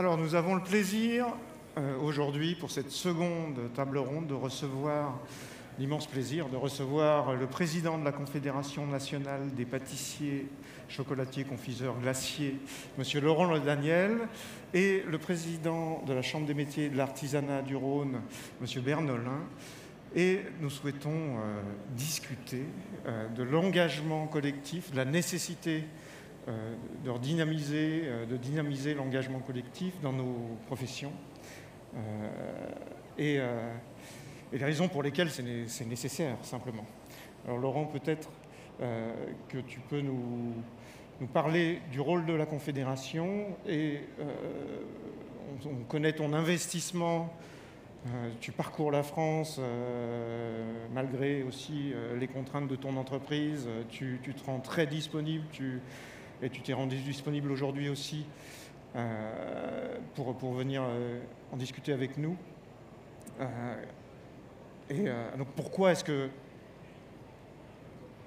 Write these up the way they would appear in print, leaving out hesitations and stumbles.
Alors, nous avons le plaisir, aujourd'hui, pour cette seconde table ronde, de recevoir, l'immense plaisir de recevoir le président de la Confédération nationale des pâtissiers, chocolatiers, confiseurs, glaciers, M. Laurent Le Daniel, et le président de la Chambre des métiers et de l'artisanat du Rhône, M. Bernolin. Et nous souhaitons discuter de l'engagement collectif, de la nécessité de dynamiser l'engagement collectif dans nos professions et les raisons pour lesquelles c'est nécessaire, simplement. Alors Laurent, peut-être que tu peux nous parler du rôle de la Confédération et on connaît ton investissement. Tu parcours la France malgré aussi les contraintes de ton entreprise. Tu te rends très disponible et tu t'es rendu disponible aujourd'hui aussi pour venir en discuter avec nous. Donc pourquoi est-ce que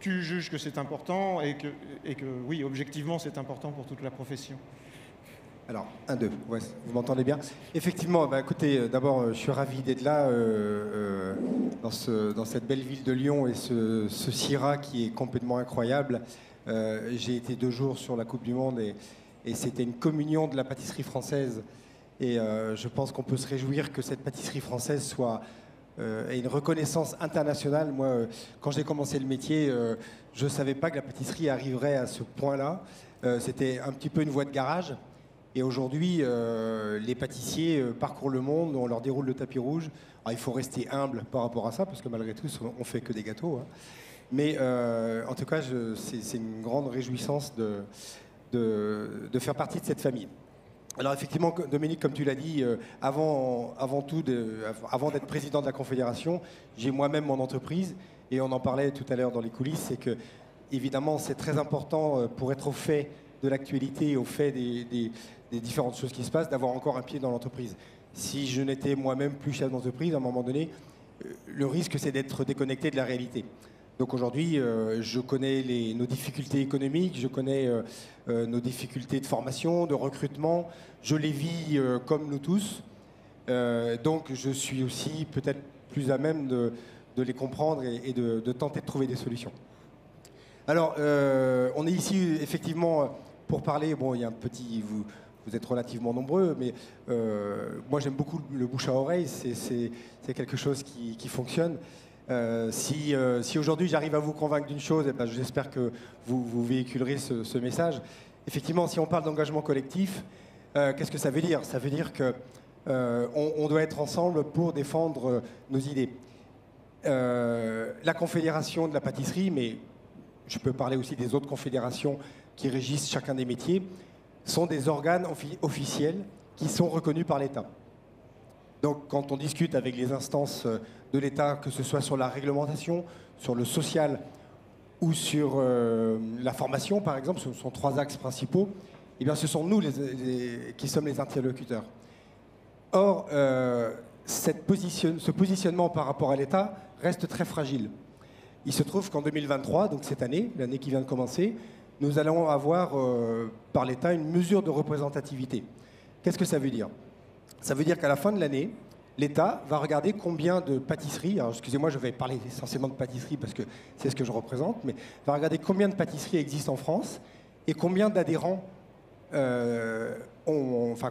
tu juges que c'est important et que oui, objectivement, c'est important pour toute la profession? Alors, 1, 2, ouais, vous m'entendez bien? Effectivement, écoutez, d'abord, je suis ravi d'être là dans cette belle ville de Lyon et ce Syrah qui est complètement incroyable. J'ai été 2 jours sur la Coupe du Monde et c'était une communion de la pâtisserie française. Et je pense qu'on peut se réjouir que cette pâtisserie française ait une reconnaissance internationale. Moi, quand j'ai commencé le métier, je ne savais pas que la pâtisserie arriverait à ce point-là. C'était un petit peu une voie de garage. Et aujourd'hui, les pâtissiers parcourent le monde, on leur déroule le tapis rouge. Alors, il faut rester humble par rapport à ça, parce que malgré tout, on ne fait que des gâteaux. Hein. Mais en tout cas, c'est une grande réjouissance de faire partie de cette famille. Alors effectivement, Dominique, comme tu l'as dit, avant d'être président de la Confédération, j'ai moi-même mon entreprise. Et on en parlait tout à l'heure dans les coulisses, c'est que, évidemment, c'est très important pour être au fait de l'actualité, au fait des différentes choses qui se passent, d'avoir encore un pied dans l'entreprise. Si je n'étais moi-même plus chef d'entreprise, à un moment donné, le risque, c'est d'être déconnecté de la réalité. Donc aujourd'hui, je connais nos difficultés économiques, je connais nos difficultés de formation, de recrutement, je les vis comme nous tous. Donc je suis aussi peut-être plus à même de les comprendre et de tenter de trouver des solutions. Alors, on est ici effectivement pour parler, bon, il y a un petit... Vous êtes relativement nombreux, mais moi j'aime beaucoup le bouche à oreille, c'est quelque chose qui fonctionne. Si aujourd'hui j'arrive à vous convaincre d'une chose, eh ben, j'espère que vous véhiculerez ce message. Effectivement, si on parle d'engagement collectif, qu'est-ce que ça veut dire? Ça veut dire qu'on doit être ensemble pour défendre nos idées. La Confédération de la pâtisserie, mais je peux parler aussi des autres confédérations qui régissent chacun des métiers, sont des organes officiels qui sont reconnus par l'État. Donc quand on discute avec les instances de l'État, que ce soit sur la réglementation, sur le social ou sur la formation, par exemple, ce sont 3 axes principaux, eh bien ce sont nous qui sommes les interlocuteurs. Or, ce positionnement par rapport à l'État reste très fragile. Il se trouve qu'en 2023, donc cette année, l'année qui vient de commencer, nous allons avoir par l'État une mesure de représentativité. Qu'est-ce que ça veut dire? Ça veut dire qu'à la fin de l'année, l'État va regarder combien de pâtisseries, alors excusez-moi, je vais parler essentiellement de pâtisseries parce que c'est ce que je représente, mais va regarder combien de pâtisseries existent en France et combien d'adhérents,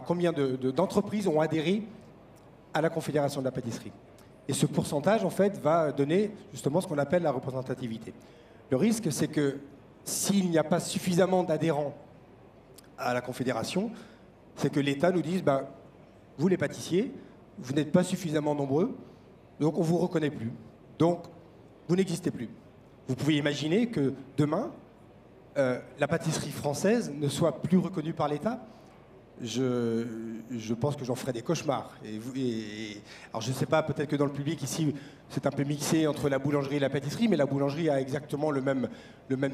combien d'entreprises ont adhéré à la Confédération de la pâtisserie. Et ce pourcentage, en fait, va donner justement ce qu'on appelle la représentativité. Le risque, c'est que s'il n'y a pas suffisamment d'adhérents à la Confédération, c'est que l'État nous dise, vous les pâtissiers, vous n'êtes pas suffisamment nombreux, donc on ne vous reconnaît plus. Donc, vous n'existez plus. Vous pouvez imaginer que demain, la pâtisserie française ne soit plus reconnue par l'État. Je pense que j'en ferai des cauchemars. Alors je ne sais pas, peut-être que dans le public ici, c'est un peu mixé entre la boulangerie et la pâtisserie, mais la boulangerie a exactement le même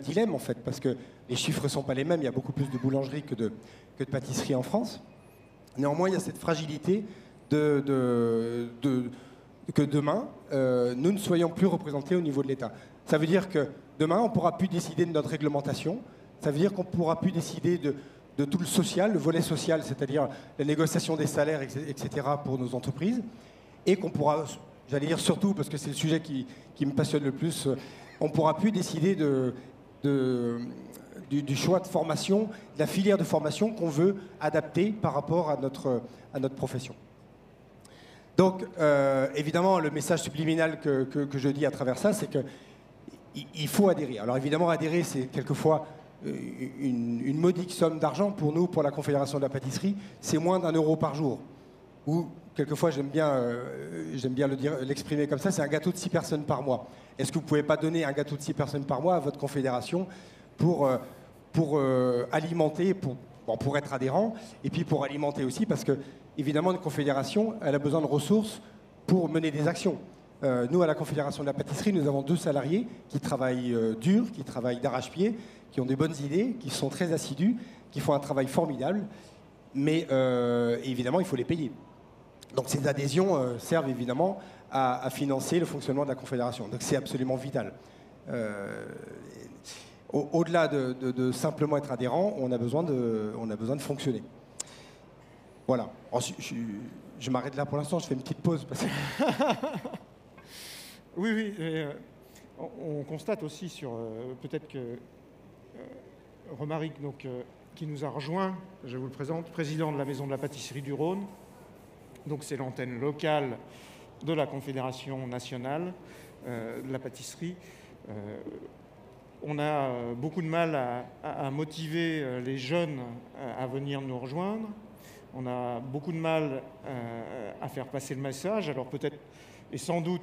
dilemme en fait, parce que les chiffres ne sont pas les mêmes, il y a beaucoup plus de boulangeries que de pâtisseries en France. Néanmoins, il y a cette fragilité que demain, nous ne soyons plus représentés au niveau de l'État. Ça veut dire que demain, on ne pourra plus décider de notre réglementation, ça veut dire qu'on ne pourra plus décider de tout le social, le volet social, c'est-à-dire la négociation des salaires, etc. pour nos entreprises, et qu'on pourra, j'allais dire surtout, parce que c'est le sujet qui me passionne le plus, on ne pourra plus décider du choix de formation, de la filière de formation qu'on veut adapter par rapport à notre profession. Donc, évidemment, le message subliminal que je dis à travers ça, c'est qu'il faut adhérer. Alors, évidemment, adhérer, c'est quelquefois une modique somme d'argent pour nous, pour la Confédération de la pâtisserie. C'est moins d'1 € par jour. Ou, quelquefois, j'aime bien l'exprimer comme ça, c'est un gâteau de 6 personnes par mois. Est-ce que vous ne pouvez pas donner un gâteau de 6 personnes par mois à votre confédération pour alimenter, pour être adhérent, et puis pour alimenter aussi, parce que, évidemment, une confédération, elle a besoin de ressources pour mener des actions. Nous, à la Confédération de la pâtisserie, nous avons 2 salariés qui travaillent dur, qui travaillent d'arrache-pied, qui ont des bonnes idées, qui sont très assidus, qui font un travail formidable, mais évidemment, il faut les payer. Donc ces adhésions servent évidemment à financer le fonctionnement de la Confédération. Donc c'est absolument vital. Au-delà de simplement être adhérent, on a besoin de fonctionner. Voilà. Ensuite, je m'arrête là pour l'instant, je fais une petite pause. Parce que... Oui. On constate aussi sur... peut-être que Romaric, qui nous a rejoint, je vous le présente, président de la Maison de la Pâtisserie du Rhône. Donc c'est l'antenne locale de la Confédération nationale de la pâtisserie. On a beaucoup de mal à motiver les jeunes à venir nous rejoindre. On a beaucoup de mal à faire passer le message. Alors peut-être, et sans doute,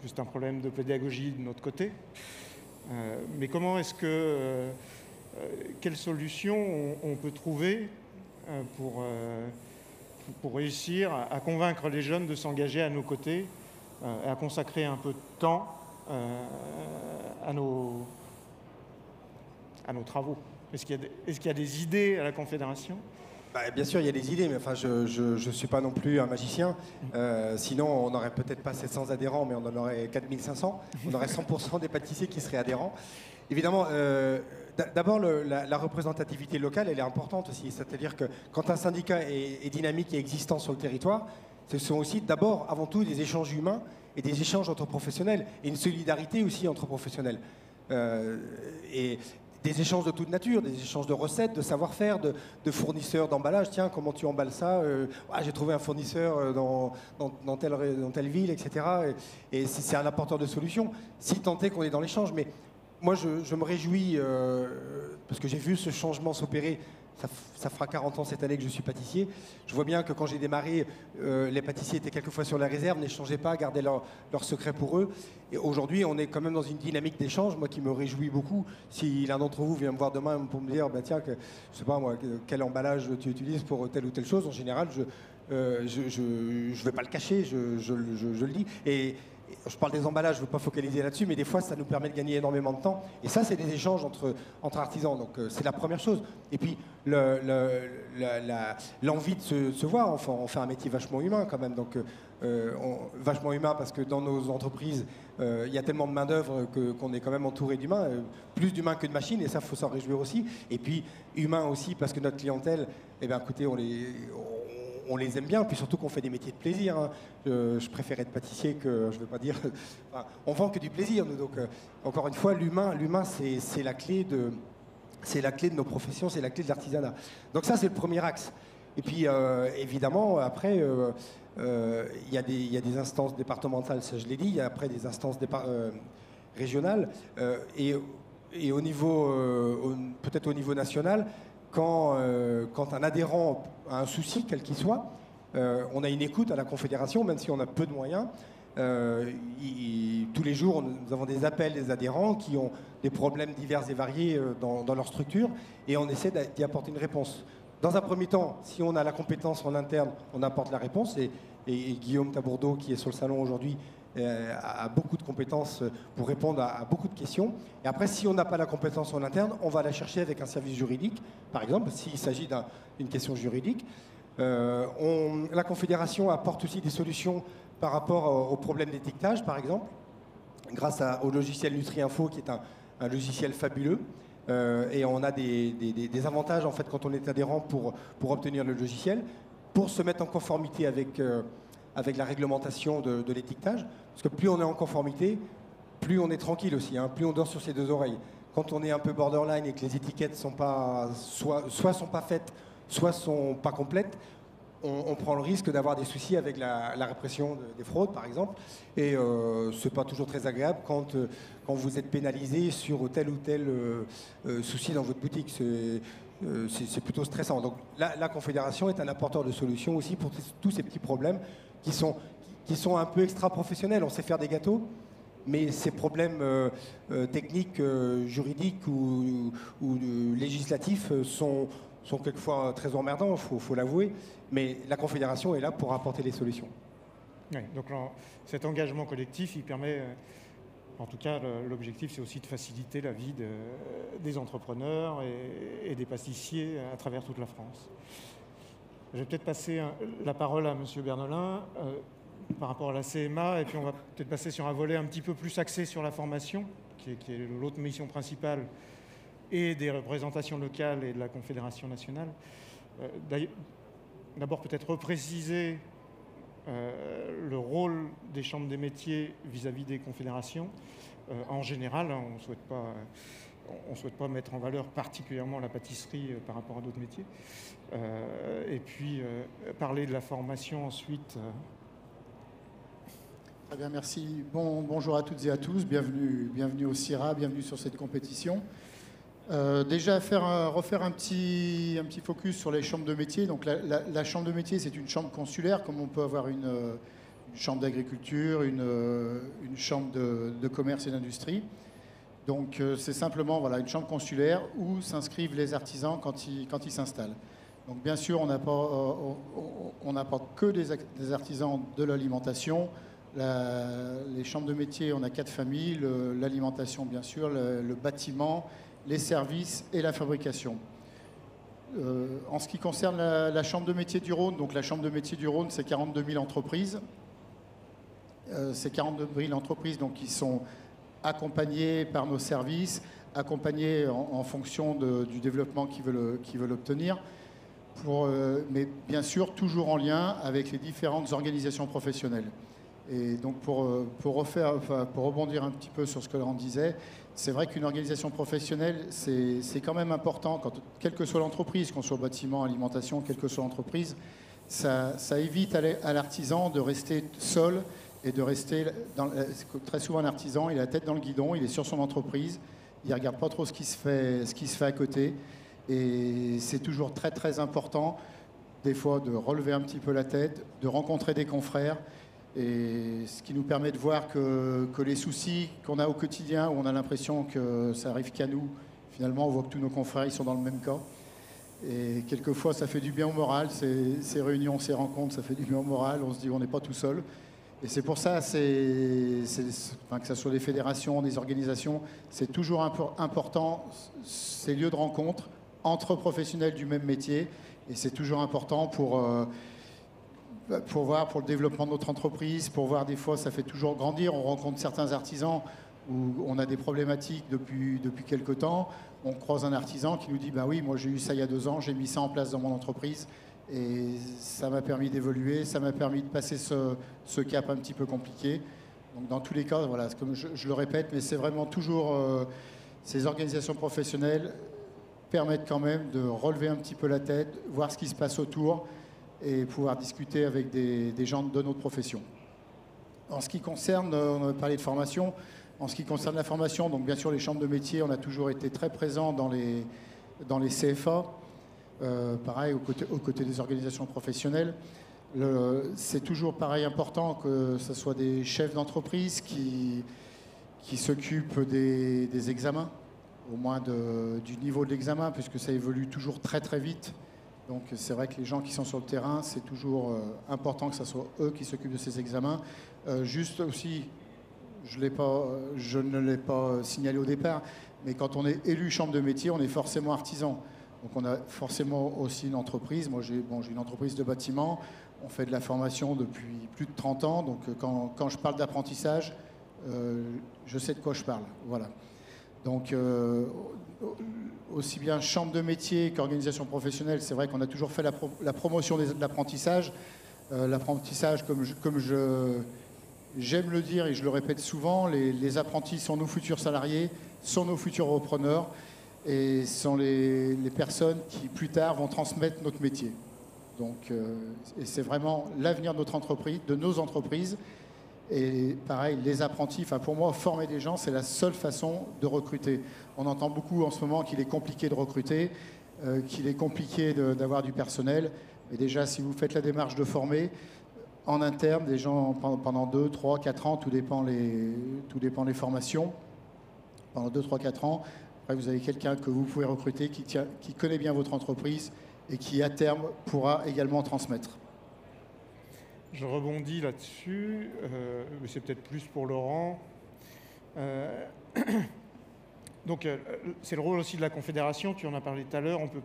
juste un problème de pédagogie de notre côté. Mais comment est-ce que... quelle solution on peut trouver pour réussir à convaincre les jeunes de s'engager à nos côtés, à consacrer un peu de temps à nos travaux. Est-ce qu'il y a des idées à la Confédération ? Bien sûr, il y a des idées, mais enfin, je ne suis pas non plus un magicien. Sinon, on n'aurait peut-être pas 700 adhérents, mais on en aurait 4500. On aurait 100% des pâtissiers qui seraient adhérents. Évidemment, d'abord, la représentativité locale, elle est importante aussi. C'est-à-dire que quand un syndicat est dynamique et existant sur le territoire, ce sont aussi d'abord, avant tout, des échanges humains et des échanges entre professionnels, et une solidarité aussi entre professionnels. Et des échanges de toute nature, des échanges de recettes, de savoir-faire, de fournisseurs d'emballage. Tiens, comment tu emballes ça ? J'ai trouvé un fournisseur dans telle ville, etc. Et c'est un apporteur de solutions, si tant est qu'on est dans l'échange. Mais moi, je me réjouis, parce que j'ai vu ce changement s'opérer. Ça fera 40 ans cette année que je suis pâtissier. Je vois bien que quand j'ai démarré, les pâtissiers étaient quelquefois sur la réserve, n'échangeaient pas, gardaient leur secret pour eux. Et aujourd'hui, on est quand même dans une dynamique d'échange, moi qui me réjouis beaucoup. Si l'un d'entre vous vient me voir demain pour me dire, tiens, je sais pas moi, quel emballage tu utilises pour telle ou telle chose, en général, je ne vais pas le cacher, je le dis. Et je parle des emballages, je ne veux pas focaliser là-dessus, mais des fois, ça nous permet de gagner énormément de temps. Et ça, c'est des échanges entre artisans. Donc, c'est la première chose. Et puis, l'envie de se voir. Enfin, on fait un métier vachement humain quand même. Donc, vachement humain parce que dans nos entreprises, il y a tellement de main-d'œuvre qu'on est quand même entouré d'humains. Plus d'humains que de machines, et ça, il faut s'en réjouir aussi. Et puis, humain aussi parce que notre clientèle, écoutez, on les aime bien, puis surtout qu'on fait des métiers de plaisir. Hein. Je préfère être pâtissier que, je ne veux pas dire... Enfin, on vend que du plaisir, nous. Donc, encore une fois, l'humain, c'est la clé de nos professions, c'est la clé de l'artisanat. Donc ça, c'est le premier axe. Et puis, évidemment, après, il y a des instances départementales, ça je l'ai dit, il y a après des instances régionales. Et au niveau, peut-être au niveau national, quand un adhérent a un souci, quel qu'il soit, on a une écoute à la Confédération, même si on a peu de moyens. Tous les jours, nous avons des appels des adhérents qui ont des problèmes divers et variés dans leur structure, et on essaie d'y apporter une réponse. Dans un premier temps, si on a la compétence en interne, on apporte la réponse, et Guillaume Tabourdeau, qui est sur le salon aujourd'hui, a beaucoup de compétences pour répondre à beaucoup de questions. Et après, si on n'a pas la compétence en interne, on va la chercher avec un service juridique, par exemple, s'il s'agit d'une question juridique. La Confédération apporte aussi des solutions par rapport au problème d'étiquetage, par exemple, grâce au logiciel NutriInfo, qui est un logiciel fabuleux. Et on a des avantages en fait quand on est adhérent pour obtenir le logiciel, pour se mettre en conformité avec la réglementation de l'étiquetage. Parce que plus on est en conformité, plus on est tranquille aussi, hein, plus on dort sur ses deux oreilles. Quand on est un peu borderline et que les étiquettes sont pas, soit sont pas faites, soit sont pas complètes, on prend le risque d'avoir des soucis avec la répression des fraudes, par exemple. Et c'est pas toujours très agréable quand vous êtes pénalisé sur tel ou tel souci dans votre boutique. C'est plutôt stressant. Donc la Confédération est un apporteur de solutions aussi pour tous ces petits problèmes qui sont un peu extra-professionnels. On sait faire des gâteaux, mais ces problèmes techniques, juridiques ou législatifs sont quelquefois très emmerdants, il faut l'avouer. Mais la Confédération est là pour apporter les solutions. Oui, donc cet engagement collectif, il permet, en tout cas l'objectif c'est aussi de faciliter la vie des entrepreneurs et des pâtissiers à travers toute la France. Je vais peut-être passer la parole à M. Bernolin par rapport à la CMA, et puis on va peut-être passer sur un volet un petit peu plus axé sur la formation, qui est l'autre mission principale, et des représentations locales et de la Confédération nationale. D'abord peut-être repréciser le rôle des chambres des métiers vis-à-vis des confédérations. En général, hein, on ne souhaite pas mettre en valeur particulièrement la pâtisserie par rapport à d'autres métiers. Et puis parler de la formation ensuite. Très bien, merci. Bonjour à toutes et à tous. Bienvenue au CIRA, bienvenue sur cette compétition. Déjà, refaire un petit focus sur les chambres de métiers. Donc, la chambre de métiers, c'est une chambre consulaire, comme on peut avoir une chambre d'agriculture, une chambre de commerce et d'industrie. Donc, c'est simplement une chambre consulaire où s'inscrivent les artisans quand ils s'installent. Donc, bien sûr, on n'apporte que des artisans de l'alimentation. Les chambres de métiers, on a 4 familles, l'alimentation, bien sûr, le bâtiment, les services et la fabrication. En ce qui concerne la Chambre de métiers du Rhône, donc la Chambre de métiers du Rhône, c'est 42 000 entreprises. Ces 42 000 entreprises donc, qui sont accompagnées par nos services, accompagnées en fonction du développement qu'ils veulent obtenir, mais bien sûr toujours en lien avec les différentes organisations professionnelles. Et donc pour rebondir un petit peu sur ce que Laurent disait, c'est vrai qu'une organisation professionnelle, c'est quand même important, quelle que soit l'entreprise, qu'on soit bâtiment, alimentation, quelle que soit l'entreprise, ça évite à l'artisan de rester seul et de rester... Très souvent, un artisan, il a la tête dans le guidon, il est sur son entreprise, il ne regarde pas trop ce qui se fait à côté. Et c'est toujours très, très important, des fois, de relever un petit peu la tête, de rencontrer des confrères, et ce qui nous permet de voir que les soucis qu'on a au quotidien, où on a l'impression que ça arrive qu'à nous, finalement, on voit que tous nos confrères, ils sont dans le même cas. Et quelquefois, ça fait du bien au moral, ces réunions, ces rencontres, ça fait du bien au moral, on se dit on n'est pas tout seul. Et c'est pour ça, que ce soit des fédérations, des organisations, c'est toujours important, ces lieux de rencontre entre professionnels du même métier. Et c'est toujours important pour le développement de notre entreprise, pour voir des fois, ça fait toujours grandir. On rencontre certains artisans où on a des problématiques depuis quelque temps. On croise un artisan qui nous dit bah oui, moi j'ai eu ça il y a 2 ans, j'ai mis ça en place dans mon entreprise et ça m'a permis d'évoluer, ça m'a permis de passer ce cap un petit peu compliqué. Donc dans tous les cas, voilà, comme je le répète, mais c'est vraiment toujours ces organisations professionnelles permettent quand même de relever un petit peu la tête, voir ce qui se passe autour et pouvoir discuter avec des gens de notre profession. En ce qui concerne, on a parlé de formation, en ce qui concerne la formation, donc bien sûr les chambres de métiers, on a toujours été très présents dans les CFA, pareil aux côtés des organisations professionnelles. C'est toujours pareil important que ce soit des chefs d'entreprise qui s'occupent des examens, au moins du niveau de l'examen, puisque ça évolue toujours très très vite. Donc c'est vrai que les gens qui sont sur le terrain, c'est toujours important que ce soit eux qui s'occupent de ces examens. Juste aussi, je ne l'ai pas signalé au départ, mais quand on est élu chambre de métier, on est forcément artisan. Donc on a forcément aussi une entreprise. Moi j'ai une entreprise de bâtiment, on fait de la formation depuis plus de 30 ans, donc quand je parle d'apprentissage, je sais de quoi je parle. Voilà. Donc aussi bien chambre de métier qu'organisation professionnelle, c'est vrai qu'on a toujours fait la promotion de l'apprentissage. L'apprentissage, j'aime le dire et je le répète souvent, les apprentis sont nos futurs salariés, sont nos futurs repreneurs et sont les personnes qui, plus tard, vont transmettre notre métier. Donc, et c'est vraiment l'avenir de notre entreprise, de nos entreprises. Et pareil, les apprentis, enfin pour moi, former des gens, c'est la seule façon de recruter. On entend beaucoup en ce moment qu'il est compliqué de recruter, qu'il est compliqué d'avoir du personnel. Mais déjà, si vous faites la démarche de former, en interne, des gens pendant 2, 3, 4 ans, tout dépend les formations, pendant 2, 3, 4 ans, après vous avez quelqu'un que vous pouvez recruter qui connaît bien votre entreprise et qui, à terme, pourra également transmettre. Je rebondis là-dessus, mais c'est peut-être plus pour Laurent. Donc, c'est le rôle aussi de la Confédération, tu en as parlé tout à l'heure, on peut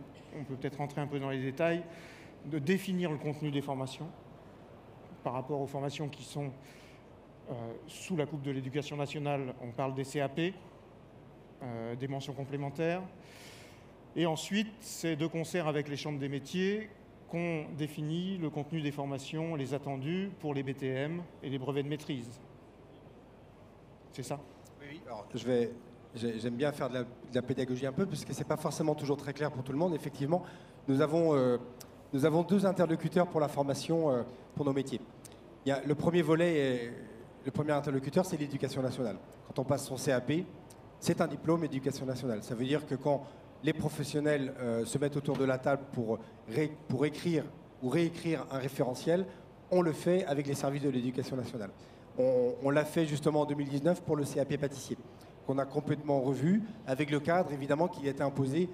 peut-être rentrer un peu dans les détails, de définir le contenu des formations par rapport aux formations qui sont sous la coupe de l'Éducation nationale. On parle des CAP, des mentions complémentaires. Et ensuite, c'est de concert avec les chambres des métiers qu'on définit le contenu des formations, les attendus pour les BTM et les brevets de maîtrise. C'est ça? Oui, alors j'aime bien faire de la pédagogie un peu, puisque ce n'est pas forcément toujours très clair pour tout le monde. Effectivement, nous avons 2 interlocuteurs pour la formation pour nos métiers. Il y a le premier volet, le premier interlocuteur, c'est l'éducation nationale. Quand on passe son CAP, c'est un diplôme éducation nationale. Ça veut dire que quand les professionnels se mettent autour de la table pour écrire ou réécrire un référentiel, on le fait avec les services de l'éducation nationale. On l'a fait justement en 2019 pour le CAP pâtissier, qu'on a complètement revu avec le cadre évidemment qui a été imposé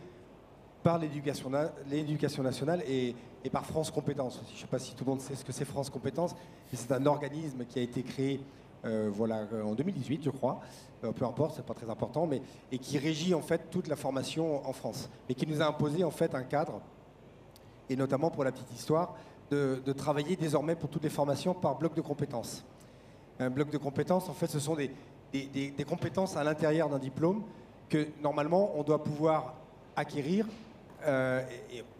par l'éducation nationale et par France Compétences aussi. Je ne sais pas si tout le monde sait ce que c'est France Compétences, mais c'est un organisme qui a été créé en 2018, je crois, peu importe, c'est pas très important, et qui régit en fait toute la formation en France, et qui nous a imposé en fait un cadre, et notamment pour la petite histoire, de travailler désormais pour toutes les formations par bloc de compétences. Un bloc de compétences, en fait, ce sont des compétences à l'intérieur d'un diplôme que normalement on doit pouvoir acquérir.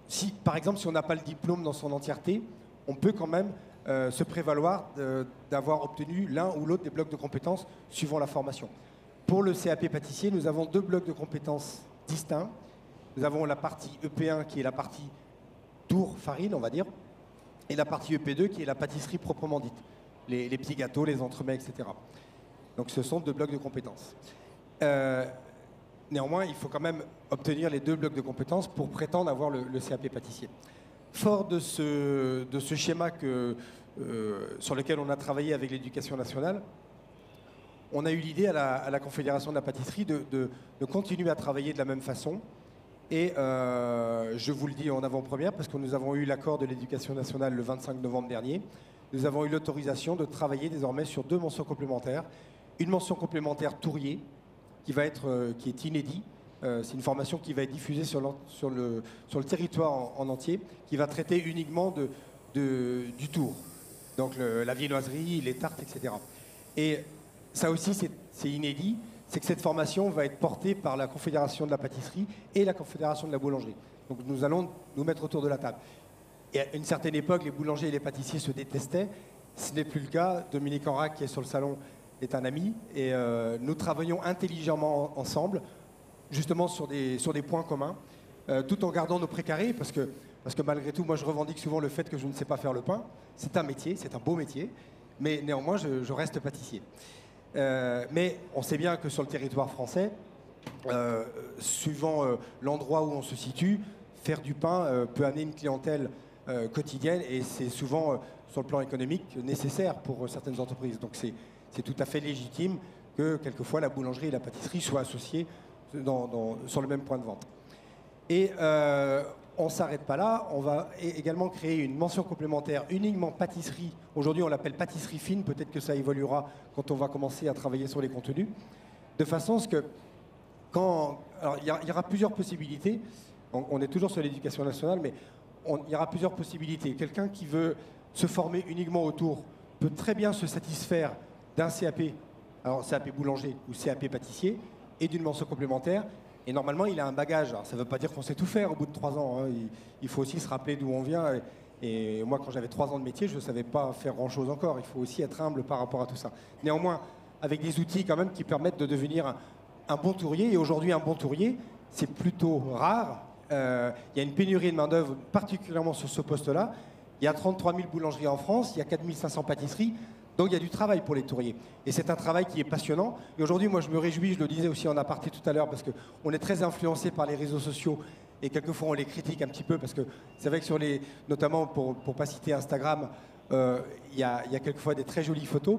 Si, par exemple, si on n'a pas le diplôme dans son entièreté, on peut quand même se prévaloir d'avoir obtenu l'un ou l'autre des blocs de compétences suivant la formation. Pour le CAP pâtissier, nous avons 2 blocs de compétences distincts. Nous avons la partie EP1 qui est la partie tour farine, on va dire, et la partie EP2 qui est la pâtisserie proprement dite, les petits gâteaux, les entremets, etc. Donc ce sont 2 blocs de compétences. Néanmoins, il faut quand même obtenir les 2 blocs de compétences pour prétendre avoir le CAP pâtissier. Fort de ce schéma sur lequel on a travaillé avec l'Éducation nationale, on a eu l'idée à la Confédération de la pâtisserie de continuer à travailler de la même façon. Et je vous le dis en avant-première, parce que nous avons eu l'accord de l'Éducation nationale le 25 novembre dernier. Nous avons eu l'autorisation de travailler désormais sur 2 mentions complémentaires. Une mention complémentaire Tourier, qui est inédit. C'est une formation qui va être diffusée sur le territoire en entier, qui va traiter uniquement du Tour. Donc la viennoiserie, les tartes, etc. Et ça aussi, c'est inédit, c'est que cette formation va être portée par la Confédération de la pâtisserie et la Confédération de la boulangerie. Donc nous allons nous mettre autour de la table. Et à une certaine époque, les boulangers et les pâtissiers se détestaient. Ce n'est plus le cas. Dominique Enrac, qui est sur le salon, est un ami. Et nous travaillons intelligemment ensemble, justement sur des points communs, tout en gardant nos précarés, parce que malgré tout, moi je revendique souvent le fait que je ne sais pas faire le pain. C'est un métier, c'est un beau métier, mais néanmoins je reste pâtissier. Mais on sait bien que sur le territoire français, suivant l'endroit où on se situe, faire du pain peut amener une clientèle quotidienne et c'est souvent, sur le plan économique, nécessaire pour certaines entreprises. Donc c'est tout à fait légitime que quelquefois la boulangerie et la pâtisserie soient associées sur le même point de vente. Et on ne s'arrête pas là, on va également créer une mention complémentaire uniquement pâtisserie. Aujourd'hui, on l'appelle pâtisserie fine, peut-être que ça évoluera quand on va commencer à travailler sur les contenus. De façon à ce que, alors il y aura plusieurs possibilités, on est toujours sur l'éducation nationale, mais il y aura plusieurs possibilités. Quelqu'un qui veut se former uniquement autour peut très bien se satisfaire d'un CAP, alors CAP boulanger ou CAP pâtissier, et d'une mention complémentaire, Et normalement, il a un bagage. Alors, ça ne veut pas dire qu'on sait tout faire au bout de 3 ans. Hein. Il faut aussi se rappeler d'où on vient. Et moi, quand j'avais 3 ans de métier, je ne savais pas faire grand-chose encore. Il faut aussi être humble par rapport à tout ça. Néanmoins, avec des outils quand même qui permettent de devenir un bon tourier. Et aujourd'hui, un bon tourier, c'est plutôt rare. Il y a une pénurie de main-d'œuvre, particulièrement sur ce poste-là. Il y a 33 000 boulangeries en France, il y a 4 500 pâtisseries. Donc il y a du travail pour les touriers. Et c'est un travail qui est passionnant. Et aujourd'hui, moi, je me réjouis, je le disais aussi en aparté tout à l'heure, parce qu'on est très influencé par les réseaux sociaux. Et quelquefois, on les critique un petit peu, parce que c'est vrai que sur les, notamment pour ne pas citer Instagram, il y a quelquefois des très jolies photos.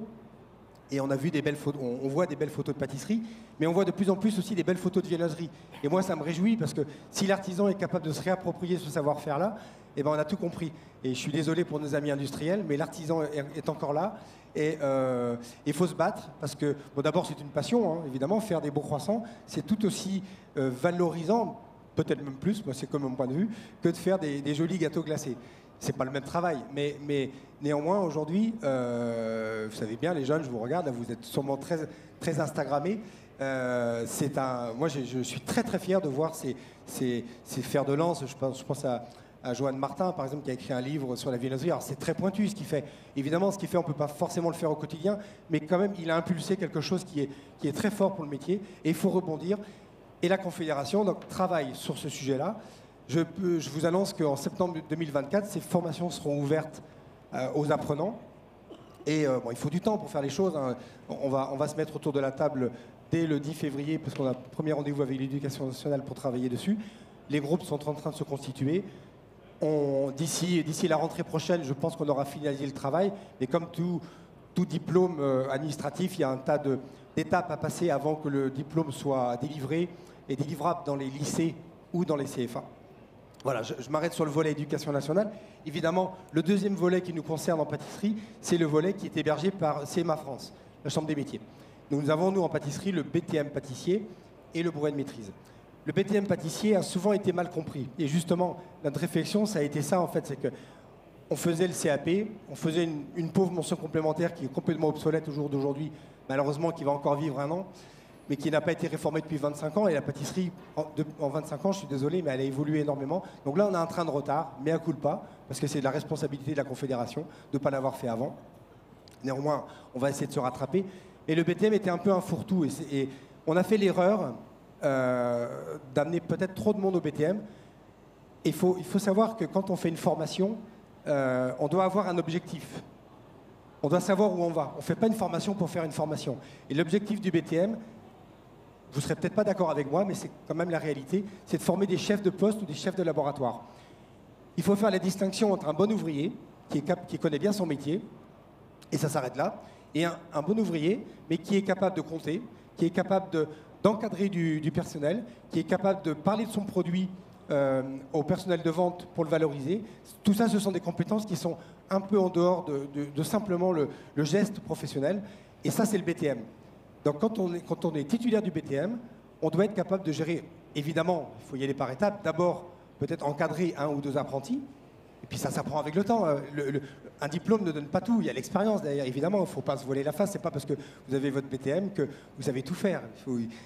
Et on a vu des belles photos, on voit des belles photos de pâtisserie, mais on voit de plus en plus aussi des belles photos de viennoiserie. Et moi, ça me réjouit, parce que si l'artisan est capable de se réapproprier ce savoir-faire-là, eh ben, on a tout compris. Et je suis désolé pour nos amis industriels, mais l'artisan est encore là. Et il faut se battre, parce que, bon, d'abord, c'est une passion, hein, évidemment. Faire des beaux croissants, c'est tout aussi valorisant, peut-être même plus, moi c'est comme mon point de vue, que de faire des jolis gâteaux glacés. C'est pas le même travail, mais néanmoins, aujourd'hui, vous savez bien, les jeunes, je vous regarde, là, vous êtes sûrement très, très Instagrammés. Moi, je suis très, très fier de voir ces fers de lance. Je pense à Joanne Martin, par exemple, qui a écrit un livre sur la viennoiserie. Alors, c'est très pointu ce qu'il fait. Évidemment, ce qu'il fait, on ne peut pas forcément le faire au quotidien, mais quand même, il a impulsé quelque chose qui est très fort pour le métier, et il faut rebondir. Et la Confédération donc, travaille sur ce sujet-là. Je vous annonce qu'en septembre 2024, ces formations seront ouvertes aux apprenants. Et bon, il faut du temps pour faire les choses. Hein. On va se mettre autour de la table dès le 10 février, parce qu'on a un premier rendez-vous avec l'Éducation nationale pour travailler dessus. Les groupes sont en train de se constituer. D'ici la rentrée prochaine, je pense qu'on aura finalisé le travail. Mais comme tout diplôme administratif, il y a un tas d'étapes à passer avant que le diplôme soit délivré et délivrable dans les lycées ou dans les CFA. Voilà, je m'arrête sur le volet éducation nationale. Évidemment, le deuxième volet qui nous concerne en pâtisserie, c'est le volet qui est hébergé par CMA France, la Chambre des métiers. Nous avons, nous, en pâtisserie, le BTM pâtissier et le brevet de maîtrise. Le BTM pâtissier a souvent été mal compris. Et justement, notre réflexion, ça a été ça, en fait, c'est qu'on faisait le CAP, on faisait une pauvre mention complémentaire qui est complètement obsolète au jour d'aujourd'hui, malheureusement, qui va encore vivre 1 an, mais qui n'a pas été réformée depuis 25 ans. Et la pâtisserie, en 25 ans, je suis désolé, mais elle a évolué énormément. Donc là, on a un train de retard, mea culpa, parce que c'est de la responsabilité de la Confédération de ne pas l'avoir fait avant. Néanmoins, on va essayer de se rattraper. Et le BTM était un peu un fourre-tout. Et on a fait l'erreur d'amener peut-être trop de monde au BTM. Il faut savoir que quand on fait une formation, on doit avoir un objectif. On doit savoir où on va. On ne fait pas une formation pour faire une formation. Et l'objectif du BTM, vous ne serez peut-être pas d'accord avec moi, mais c'est quand même la réalité, c'est de former des chefs de poste ou des chefs de laboratoire. Il faut faire la distinction entre un bon ouvrier, qui connaît bien son métier, et ça s'arrête là, et un bon ouvrier, mais qui est capable de compter, qui est capable d'encadrer du personnel, qui est capable de parler de son produit au personnel de vente pour le valoriser. Tout ça, ce sont des compétences qui sont un peu en dehors de simplement le geste professionnel, et ça, c'est le BTM. Donc quand on est titulaire du BTM, on doit être capable de gérer, évidemment, il faut y aller par étapes, d'abord peut-être encadrer 1 ou 2 apprentis, et puis ça s'apprend avec le temps. Un diplôme ne donne pas tout, il y a l'expérience derrière, évidemment, il ne faut pas se voiler la face, c'est pas parce que vous avez votre BTM que vous savez tout faire.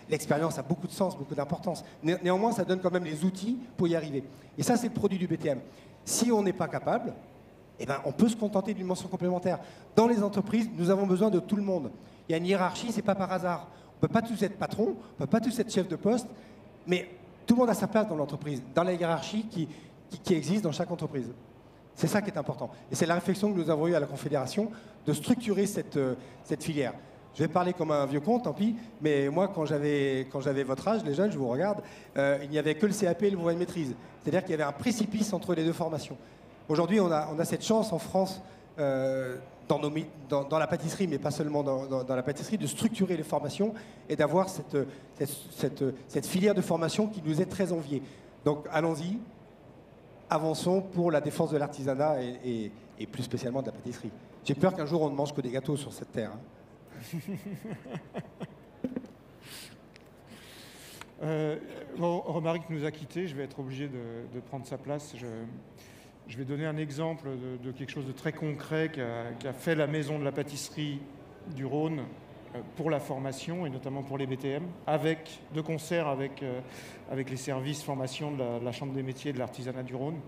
L'expérience a beaucoup de sens, beaucoup d'importance. Néanmoins, ça donne quand même les outils pour y arriver. Et ça, c'est le produit du BTM. Si on n'est pas capable, eh ben, on peut se contenter d'une mention complémentaire. Dans les entreprises, nous avons besoin de tout le monde. Il y a une hiérarchie, c'est pas par hasard. On ne peut pas tous être patron, on ne peut pas tous être chef de poste, mais tout le monde a sa place dans l'entreprise, dans la hiérarchie qui existe dans chaque entreprise. C'est ça qui est important. Et c'est la réflexion que nous avons eue à la Confédération, de structurer cette filière. Je vais parler comme un vieux con, tant pis, mais moi, quand j'avais votre âge, les jeunes, je vous regarde, il n'y avait que le CAP et le brevet de maîtrise. C'est-à-dire qu'il y avait un précipice entre les deux formations. Aujourd'hui, on a cette chance en France, dans la pâtisserie, mais pas seulement dans la pâtisserie, de structurer les formations et d'avoir cette filière de formation qui nous est très enviée. Donc allons-y, avançons pour la défense de l'artisanat et plus spécialement de la pâtisserie. J'ai peur qu'un jour on ne mange que des gâteaux sur cette terre. Bon, Romaric nous a quittés, je vais être obligé de prendre sa place. Je vais donner un exemple de quelque chose de très concret qu'a fait la Maison de la Pâtisserie du Rhône pour la formation et notamment pour les BTM, de concert avec les services formation de la Chambre des métiers et de l'artisanat du Rhône.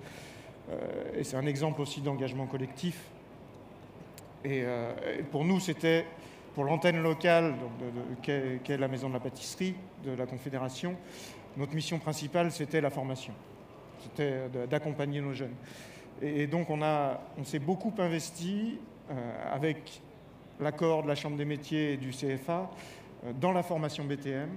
Et c'est un exemple aussi d'engagement collectif. Et pour nous, c'était, pour l'antenne locale qu'est la Maison de la Pâtisserie de la Confédération, notre mission principale, c'était la formation. C'était d'accompagner nos jeunes. Et donc on s'est beaucoup investi avec l'accord de la Chambre des métiers et du CFA dans la formation BTM.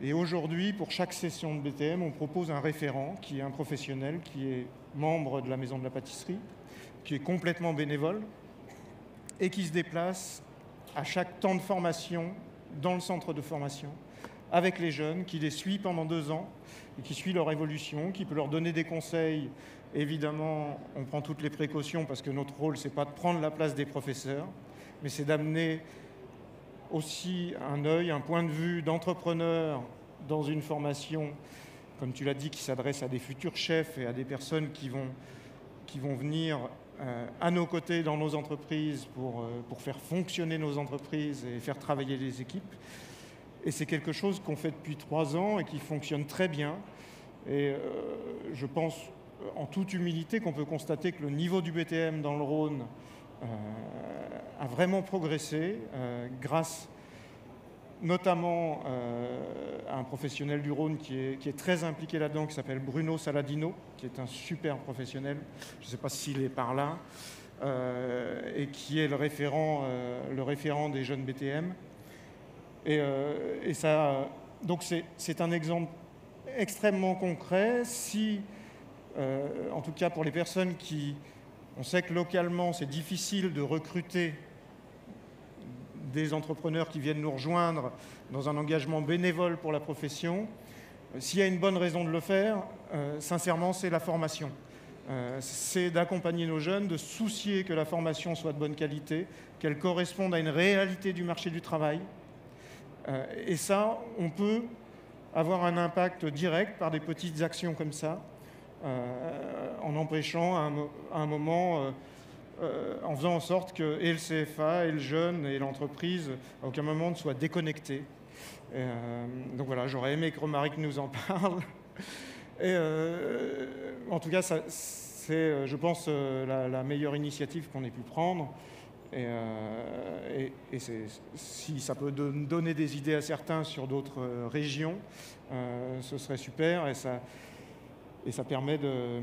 Et aujourd'hui, pour chaque session de BTM, on propose un référent qui est un professionnel, qui est membre de la Maison de la Pâtisserie, qui est complètement bénévole et qui se déplace à chaque temps de formation dans le centre de formation avec les jeunes, qui les suit pendant 2 ans et qui suit leur évolution, qui peut leur donner des conseils. Évidemment, on prend toutes les précautions parce que notre rôle, ce n'est pas de prendre la place des professeurs, mais c'est d'amener aussi un œil, un point de vue d'entrepreneur dans une formation, comme tu l'as dit, qui s'adresse à des futurs chefs et à des personnes qui vont venir à nos côtés dans nos entreprises pour faire fonctionner nos entreprises et faire travailler les équipes. Et c'est quelque chose qu'on fait depuis 3 ans et qui fonctionne très bien. Et je pense, en toute humilité, qu'on peut constater que le niveau du BTM dans le Rhône a vraiment progressé grâce notamment à un professionnel du Rhône qui est très impliqué là-dedans, qui s'appelle Bruno Saladino, qui est un super professionnel, je ne sais pas s'il est par là, et qui est le référent des jeunes BTM. Et ça, donc c'est un exemple extrêmement concret. Si, en tout cas pour les personnes on sait que localement c'est difficile de recruter des entrepreneurs qui viennent nous rejoindre dans un engagement bénévole pour la profession. S'il y a une bonne raison de le faire, sincèrement, c'est la formation. C'est d'accompagner nos jeunes, de soucier que la formation soit de bonne qualité, qu'elle corresponde à une réalité du marché du travail. Et ça, on peut avoir un impact direct par des petites actions comme ça, en empêchant à un moment... en faisant en sorte que et le CFA, et le jeune, et l'entreprise, à aucun moment ne soient déconnectés. Donc voilà, j'aurais aimé que Romaric nous en parle. Et en tout cas, c'est, je pense, la meilleure initiative qu'on ait pu prendre. Et si ça peut donner des idées à certains sur d'autres régions, ce serait super. Et ça permet de...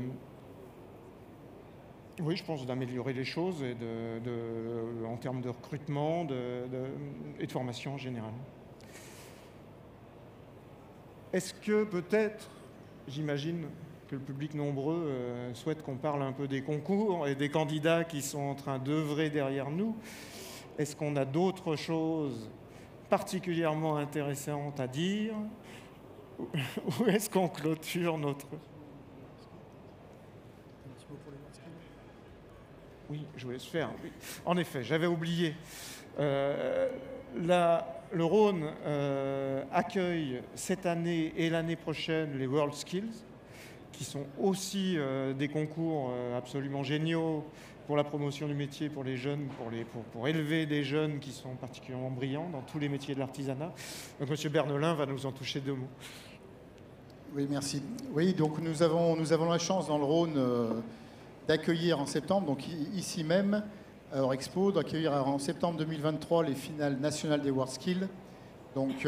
Oui, je pense d'améliorer les choses et en termes de recrutement et de formation en général. Est-ce que peut-être, j'imagine que le public nombreux souhaite qu'on parle un peu des concours et des candidats qui sont en train d'œuvrer derrière nous. Est-ce qu'on a d'autres choses particulièrement intéressantes à dire? Ou est-ce qu'on clôture notre... Oui, je voulais se faire. Oui. En effet, j'avais oublié. Le Rhône accueille cette année et l'année prochaine les World Skills, qui sont aussi des concours absolument géniaux pour la promotion du métier, pour les jeunes, pour élever des jeunes qui sont particulièrement brillants dans tous les métiers de l'artisanat. Donc M. Bernelin va nous en toucher 2 mots. Oui, merci. Oui, donc nous avons la chance dans le Rhône... d'accueillir en septembre, donc ici même, à Eurexpo, d'accueillir en septembre 2023 les finales nationales des World Skills. Donc,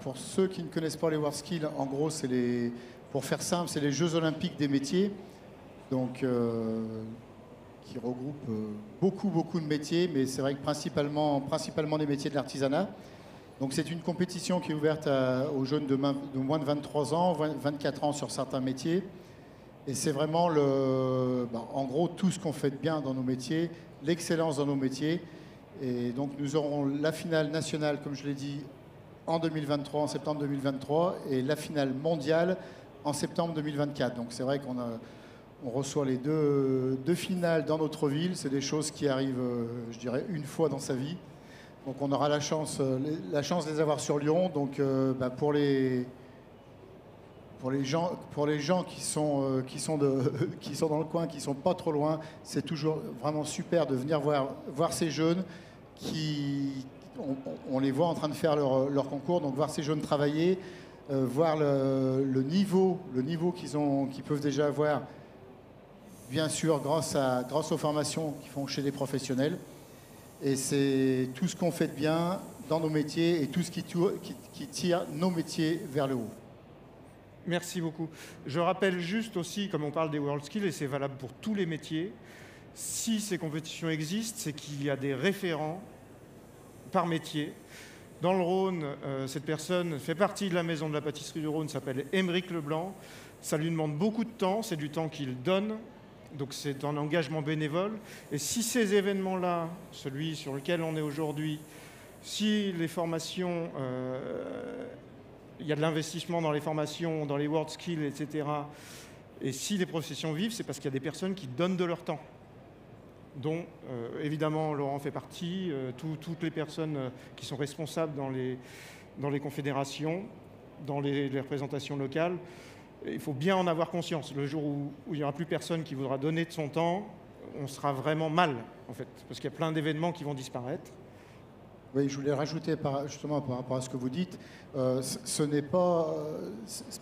pour ceux qui ne connaissent pas les World Skills, en gros, pour faire simple, c'est les Jeux Olympiques des métiers, donc, qui regroupent beaucoup de métiers, mais c'est vrai que principalement des métiers de l'artisanat. Donc, c'est une compétition qui est ouverte aux jeunes de moins de 23 ans, 24 ans sur certains métiers. Et c'est vraiment, en gros, tout ce qu'on fait de bien dans nos métiers, l'excellence dans nos métiers. Et donc, nous aurons la finale nationale, comme je l'ai dit, en 2023, en septembre 2023, et la finale mondiale en septembre 2024. Donc, c'est vrai qu'on reçoit les deux finales dans notre ville. C'est des choses qui arrivent, je dirais, une fois dans sa vie. Donc, on aura la chance de les avoir sur Lyon. Donc, pour les gens qui sont dans le coin, qui sont pas trop loin, c'est toujours vraiment super de venir voir ces jeunes qui on les voit en train de faire leur concours, donc voir ces jeunes travailler, voir le niveau qu'ils peuvent déjà avoir, bien sûr grâce aux formations qu'ils font chez des professionnels. Et c'est tout ce qu'on fait de bien dans nos métiers et tout ce qui tire nos métiers vers le haut. Merci beaucoup. Je rappelle juste aussi, comme on parle des WorldSkills, et c'est valable pour tous les métiers, si ces compétitions existent, c'est qu'il y a des référents par métier. Dans le Rhône, cette personne fait partie de la maison de la pâtisserie du Rhône, s'appelle Émeric Leblanc. Ça lui demande beaucoup de temps, c'est du temps qu'il donne, donc c'est un engagement bénévole. Et si ces événements-là, celui sur lequel on est aujourd'hui, si les formations, il y a de l'investissement dans les formations, dans les WorldSkills, etc., et si les professions vivent, c'est parce qu'il y a des personnes qui donnent de leur temps, dont évidemment Laurent fait partie, toutes les personnes qui sont responsables dans les confédérations, dans les représentations locales. Il faut bien en avoir conscience. Le jour où il n'y aura plus personne qui voudra donner de son temps, on sera vraiment mal, en fait, parce qu'il y a plein d'événements qui vont disparaître. Oui, je voulais rajouter justement par rapport à ce que vous dites, ce n'est pas,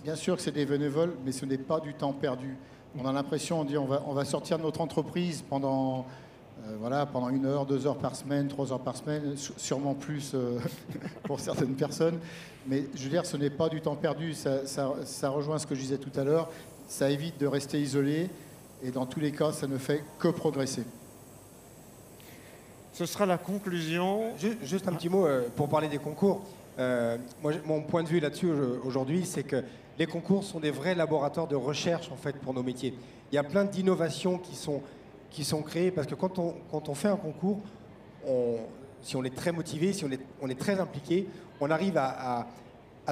bien sûr que c'est des bénévoles, mais ce n'est pas du temps perdu. On a l'impression, on va sortir de notre entreprise pendant 1 heure, 2 heures par semaine, 3 heures par semaine, sûrement plus pour certaines personnes. Mais je veux dire, ce n'est pas du temps perdu, ça rejoint ce que je disais tout à l'heure, ça évite de rester isolé et dans tous les cas, ça ne fait que progresser. Ce sera la conclusion. Juste un petit mot pour parler des concours. Moi, mon point de vue là-dessus aujourd'hui, c'est que les concours sont des vrais laboratoires de recherche en fait pour nos métiers. Il y a plein d'innovations qui sont créées parce que quand on fait un concours, si on est très motivé, si on est très impliqué, on arrive à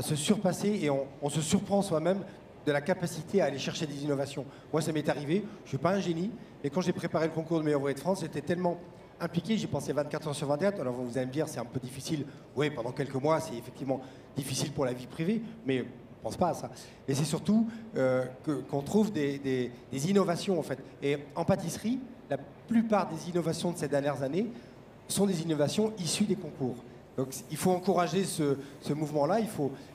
se surpasser et on se surprend soi-même de la capacité à aller chercher des innovations. Moi, ça m'est arrivé. Je ne suis pas un génie, mais quand j'ai préparé le concours de meilleur ouvrier de France, j'étais tellement impliqué, j'y pensais 24 heures sur 24. Alors vous allez me dire, c'est un peu difficile. Oui, pendant quelques mois, c'est effectivement difficile pour la vie privée, mais on ne pense pas à ça. Et c'est surtout qu'on trouve des innovations, en fait. Et en pâtisserie, la plupart des innovations de ces dernières années sont des innovations issues des concours. Donc il faut encourager ce mouvement-là.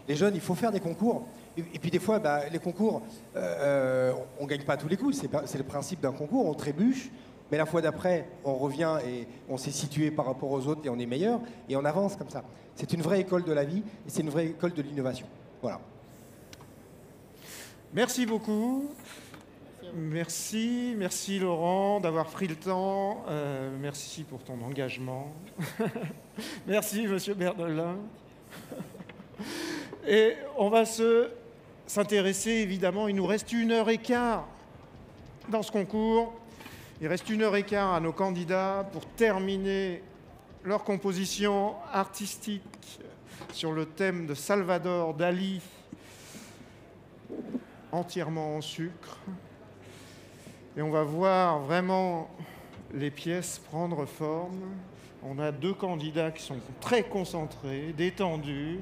Les jeunes, il faut faire des concours. Et puis des fois, les concours, on ne gagne pas à tous les coups. C'est le principe d'un concours, on trébuche. Mais la fois d'après, on revient et on s'est situé par rapport aux autres et on est meilleur et on avance comme ça. C'est une vraie école de la vie et c'est une vraie école de l'innovation. Voilà. Merci beaucoup. Merci Laurent d'avoir pris le temps. Merci pour ton engagement. Merci Monsieur Berdelin. Et on va s'intéresser évidemment, il nous reste 1h15 dans ce concours. Il reste 1h15 à nos candidats pour terminer leur composition artistique sur le thème de Salvador Dali, entièrement en sucre. Et on va voir vraiment les pièces prendre forme. On a 2 candidats qui sont très concentrés, détendus.